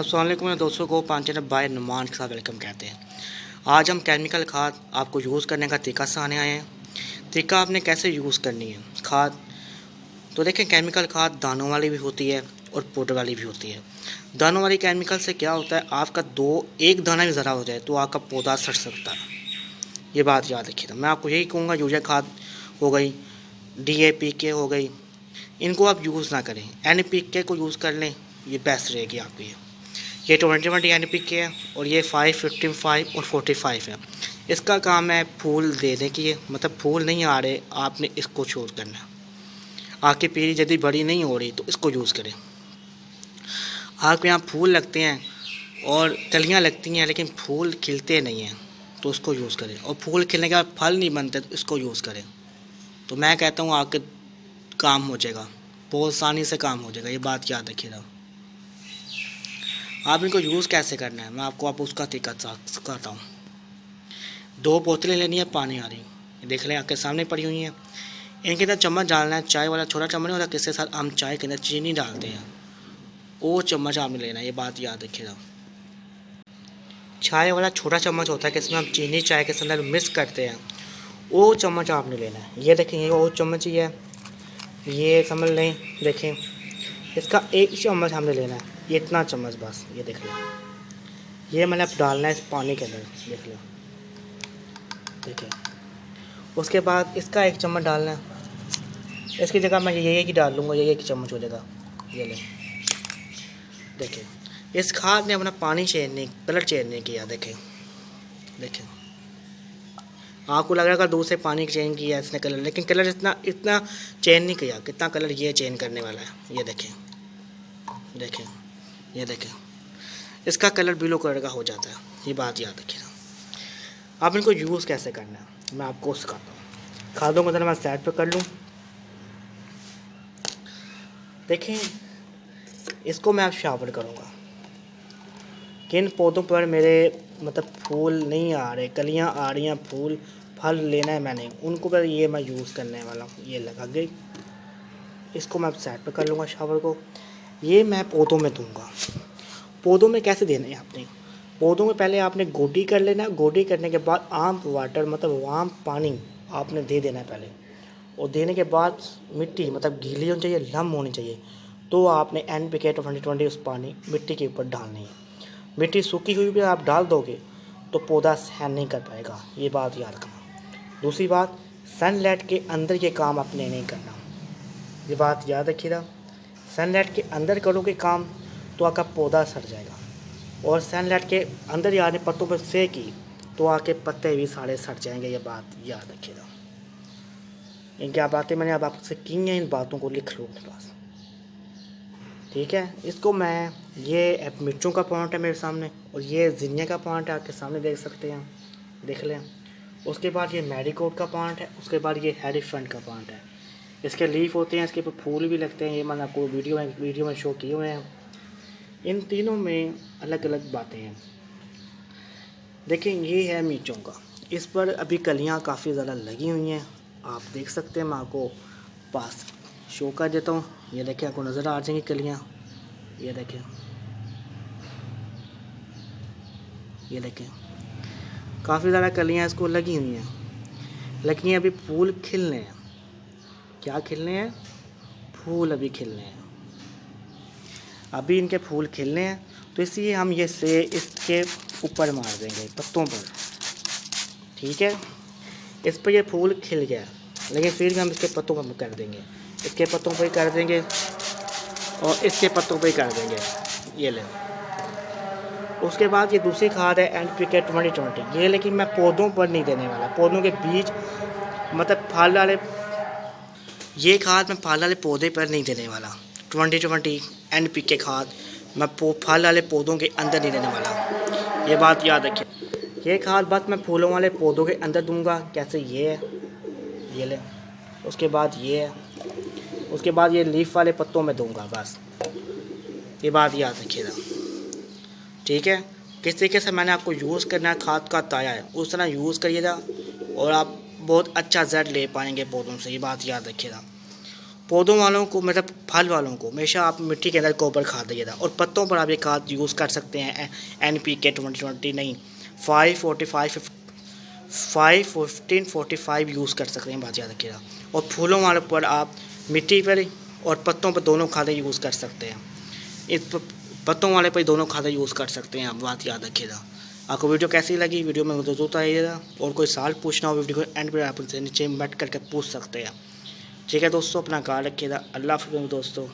अस्सलाम वालेकुम मेरे दोस्तों को पांचन बाय नुमान के साथ वेलकम कहते हैं। आज हम केमिकल खाद आपको यूज़ करने का तरीका सिखाने आए हैं। तरीका आपने कैसे यूज़ करनी है खाद। तो देखें, केमिकल खाद दानों वाली भी होती है और पाउडर वाली भी होती है। दानों वाली केमिकल से क्या होता है, आपका एक दाना भी ज़रा हो जाए तो आपका पौधा सड़ सकता है। ये बात याद रखिएगा। मैं आपको यही कहूँगा, यूरिया खाद हो गई, DAP हो गई, इनको आप यूज़ ना करें। NPK को यूज़ कर लें, ये बेस्ट रहेगी आपकी। ये 20 NPK है और ये 5, 55 और 45 है। इसका काम है फूल देने की है, मतलब फूल नहीं आ रहे आपने इसको यूज़ करना है। आपकी पीली यदि बड़ी नहीं हो रही तो इसको यूज़ करें। आपके यहाँ फूल लगते हैं और कलियाँ लगती हैं लेकिन फूल खिलते नहीं हैं तो उसको यूज़ करें। और फूल खिलने के बाद फल नहीं बनते तो इसको यूज़ करें। तो मैं कहता हूँ आपके काम हो जाएगा, बहुत आसानी से काम हो जाएगा। ये बात याद रखिएगा। आप इनको यूज़ कैसे करना है मैं आपको उसका तरीका सिखाता हूँ। 2 बोतलें लेनी है पानी आ रही, देख लें आपके सामने पड़ी हुई हैं। इनके अंदर चम्मच डालना है, चाय वाला छोटा चम्मच नहीं होता, किसके साथ हम चाय के अंदर चीनी डालते हैं, वो चम्मच आपने लेना है। ये बात याद रखिएगा। चाय वाला छोटा चम्मच होता है कि इसमें हम चीनी चाय के अंदर मिक्स करते हैं, वो चम्मच आपने लेना है। ये देखें, ये वो चम्मच ही है, ये समझ लें। देखें, इसका एक चम्मच हमने लेना है, ये इतना चम्मच बस। ये देख लो, ये मैंने अब डालना है इस पानी के अंदर, देख लो। देखिए, उसके बाद इसका 1 चम्मच डालना है। इसकी जगह मैं ये एक ही डाल लूँगा, ये 1 चम्मच हो जाएगा। ये ले, देखिए, इस खाद ने अपना पानी चेंज नहीं, कलर चेंज नहीं किया। देखें देखें, आपको लग रहा है दूध से पानी चेंज किया इसने कलर, लेकिन कलर इतना चेंज नहीं किया। कितना कलर ये चेंज करने वाला है, ये देखें देखें, ये देखें, इसका कलर ब्लू कलर का हो जाता है। ये बात याद रखिएगा। आप इनको यूज़ कैसे करना है मैं आपको सिखाता हूँ। खादों को जरा मैं साइड पे कर लूँ। देखें, इसको मैं अब शावर करूँगा। किन पौधों पर मेरे मतलब फूल नहीं आ रहे, कलियाँ आ रही हैं, फूल फल लेना है मैंने, उनको पर ये मैं यूज़ करने वाला हूँ। ये लगा गई, इसको मैं अब साइड पे कर लूँगा शावर को। ये मैं पौधों में दूंगा। पौधों में कैसे देना है आपने, पौधों में पहले आपने गोडी कर लेना। गोडी करने के बाद आम वाटर मतलब वाम पानी आपने दे देना है पहले। और देने के बाद मिट्टी मतलब गीली होनी चाहिए, लम होनी चाहिए। तो आपने NPK 20 उस पानी मिट्टी के ऊपर डालनी है। मिट्टी सूखी हुई भी आप डाल दोगे तो पौधा सहन नहीं कर पाएगा। ये बात याद रखना। दूसरी बात, सनलाइट के अंदर ये काम आपने नहीं करना। ये बात याद रखिएगा। सनलाइट के अंदर करोगे काम तो आपका पौधा सड़ जाएगा। और सनलाइट के अंदर यानी पत्तों पर सेकी तो आपके पत्ते भी सारे सड़ जाएंगे। ये बात याद रखिएगा। इन क्या बातें मैंने अब आपसे की हैं, इन बातों को लिख लो अपने पास, ठीक है। इसको मैं, ये मिर्चों का प्लांट है मेरे सामने और ये जिनिया का प्लांट है, आपके सामने देख सकते हैं, देख लें। उसके बाद ये मैरीगोल्ड का प्लांट है, उसके बाद ये हेरीफेंट का प्लांट है। इसके लीफ होते हैं, इसके ऊपर फूल भी लगते हैं। ये मैंने आपको वीडियो में शो किए हुए हैं। इन तीनों में अलग अलग बातें हैं। देखें, ये है मिर्चों का, इस पर अभी कलियां काफ़ी ज़्यादा लगी हुई हैं, आप देख सकते हैं। मैं आपको पास शो कर देता हूँ। ये देखें, आपको नज़र आ जाएंगी कलियां। ये देखें, ये देखें, काफ़ी ज़्यादा कलियां इसको लगी हुई हैं, लेकिन अभी फूल खिलने हैं। क्या खिलने हैं? फूल अभी खिलने हैं। अभी इनके फूल खिलने हैं, तो इसलिए हम ये से इसके ऊपर मार देंगे पत्तों पर, ठीक है। इस पर ये फूल खिल गया, लेकिन फिर भी हम इसके पत्तों पर कर देंगे, इसके पत्तों पर कर देंगे और इसके पत्तों पर कर देंगे। ये ले, उसके बाद ये दूसरी खाद है NPK 20, ये लेकिन मैं पौधों पर नहीं देने वाला। पौधों के बीज मतलब फल वाले, ये खाद मैं फल वाले पौधे पर नहीं देने वाला। 20 NPK खाद मैं फल वाले पौधों के अंदर नहीं देने वाला। ये बात याद रखिए। ये खाद बस मैं फूलों वाले पौधों के अंदर दूंगा। कैसे? ये है, ये ले, उसके बाद ये है, उसके बाद ये लीफ वाले पत्तों में दूंगा बस। ये बात याद रखिएगा, ठीक है। किस तरीके से मैंने आपको यूज़ करना है खाद का बताया है, उस तरह यूज़ करिएगा और आप बहुत अच्छा रिजल्ट ले पाएंगे पौधों से। ये बात याद रखिएगा। पौधों वालों को मतलब फल वालों को हमेशा आप मिट्टी के अंदर गोबर खाद दीजिएगा, और पत्तों पर आप ये खाद यूज़ कर सकते हैं NPK 2020 नहीं 5-15-45 यूज़ कर सकते हैं, बात याद रखिएगा। और फूलों वालों पर आप मिट्टी पर और पत्तों पर दोनों खादें यूज़ कर सकते हैं। इस पत्तों वाले पर दोनों खादें यूज़ कर सकते हैं आप, बात याद रखिएगा। आपको वीडियो कैसी लगी, वीडियो में जरूर बताइएगा, और कोई सवाल पूछना हो वीडियो को एंड पर आप नीचे कमेंट करके पूछ सकते हैं। ठीक है दोस्तों, अपना ख्याल रखिएगा। अल्लाह हाफ़िज़ दोस्तों।